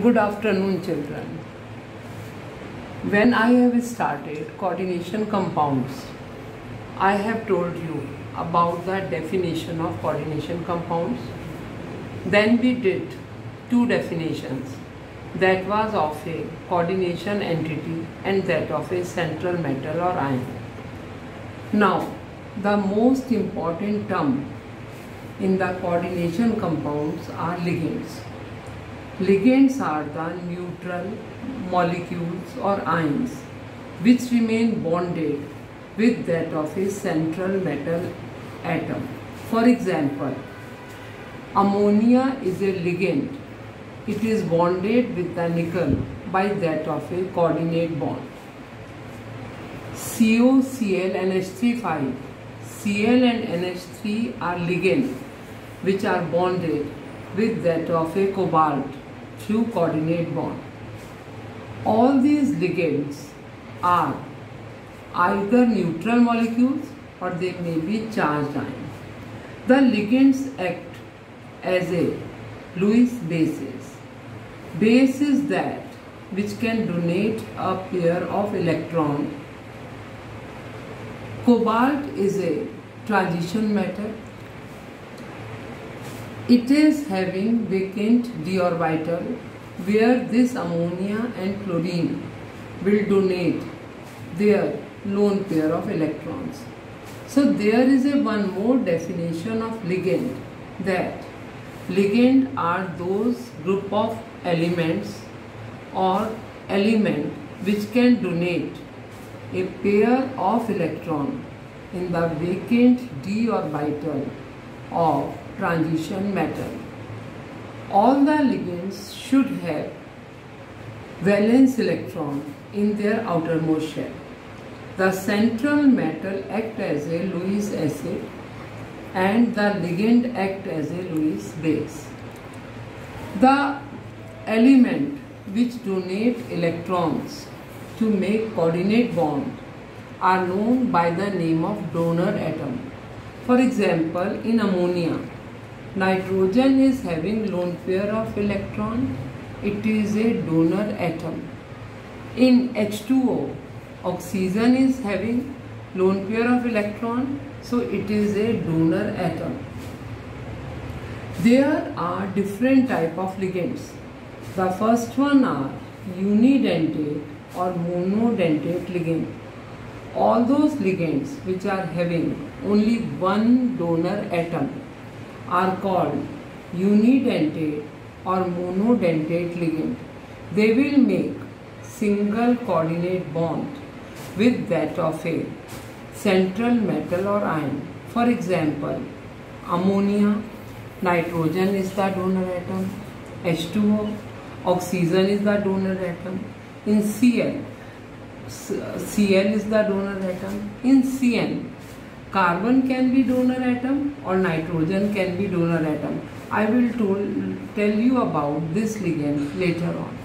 Good afternoon, children. When I have started coordination compounds, I have told you about the definition of coordination compounds. Then we did two definitions, that was of a coordination entity and that of a central metal or ion. Now, the most important term in the coordination compounds are ligands. Ligands are the neutral molecules or ions which remain bonded with that of a central metal atom. For example, ammonia is a ligand. It is bonded with the nickel by that of a coordinate bond. COCl NH3 Cl and NH3 are ligands which are bonded with that of a cobalt through coordinate bond. All these ligands are either neutral molecules or they may be charged ions. The ligands act as a Lewis bases. Base is that which can donate a pair of electrons. Cobalt is a transition metal. It is having vacant d orbital where this ammonia and chlorine will donate their lone pair of electrons. So there is a one more definition of ligand, that ligand are those group of elements or element which can donate a pair of electron in the vacant d orbital of transition metal. All the ligands should have valence electron in their outermost shell. The central metal act as a Lewis acid and the ligand act as a Lewis base. The element which donate electrons to make coordinate bond are known by the name of donor atom. For example, in ammonia, nitrogen is having lone pair of electron. It is a donor atom. In H2O, oxygen is having lone pair of electron, so it is a donor atom. There are different type of ligands. The first one are unidentate or monodentate ligand. All those ligands which are having only one donor atom are called unidentate or monodentate ligand. They will make single coordinate bond with that of a central metal or ion. For example, ammonia, nitrogen is the donor atom. H2O, oxygen is the donor atom. In Cl is the donor atom. In Cn, carbon can be donor atom or nitrogen can be donor atom. I will tell you about this ligand later on.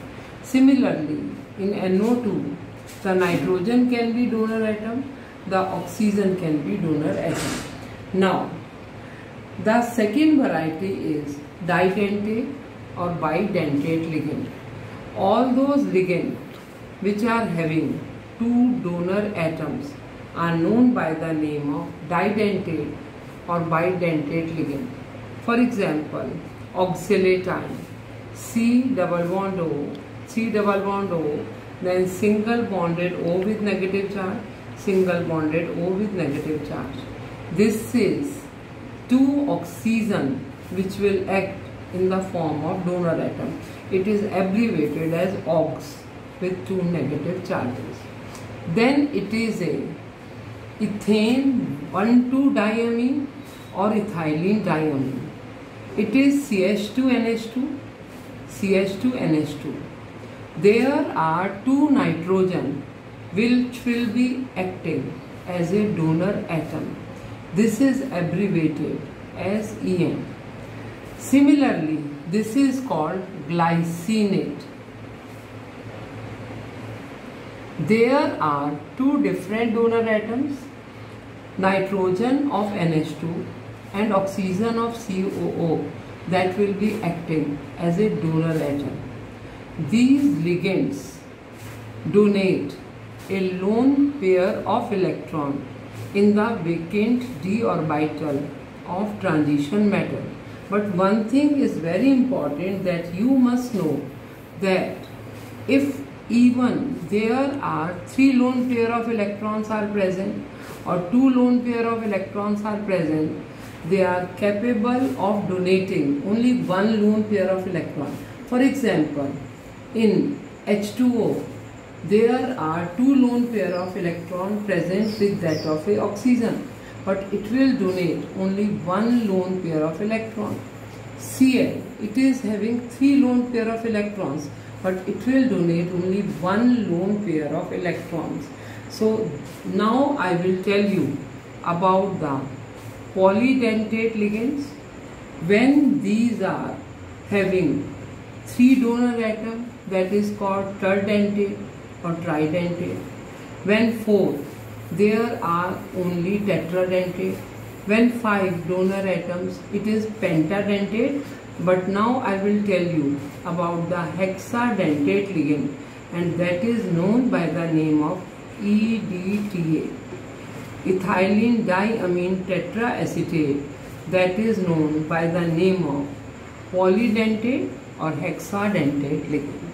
Similarly, in NO2, the nitrogen can be donor atom, the oxygen can be donor atom. Now, the second variety is didentate or bidentate ligand. All those ligands which are having two donor atoms are known by the name of didentate or bidentate ligand. For example, oxalate ion, C double bond O, then single bonded O with negative charge, single bonded O with negative charge. This is two oxygen which will act in the form of donor atom. It is abbreviated as OX with two negative charges. Then it is a ethane 1,2-diamine or ethylene diamine. It is CH2NH2, CH2NH2. There are two nitrogen which will be acting as a donor atom. This is abbreviated as EN. Similarly, this is called glycinate. There are two different donor atoms, nitrogen of NH2 and oxygen of COO, that will be acting as a donor atom. these ligands donate a lone pair of electron in the vacant d orbital of transition metal. But one thing is very important, that you must know that if even there are 3 lone pair of electrons are present or 2 lone pair of electrons are present, they are capable of donating only 1 lone pair of electron. For example, in H2O, there are 2 lone pair of electron present with that of a oxygen, but it will donate only 1 lone pair of electron. Cl, it is having 3 lone pair of electrons, but it will donate only 1 lone pair of electrons. So now I will tell you about the polydentate ligands. When these are having 3 donor atoms, that is called terdentate or tridentate. When 4, there are only tetradentate. When 5 donor atoms, it is pentadentate. But now I will tell you about the hexadentate ligand, and that is known by the name of EDTA, ethylene diamine tetraacetate, that is known by the name of polydentate or hexadentate ligand.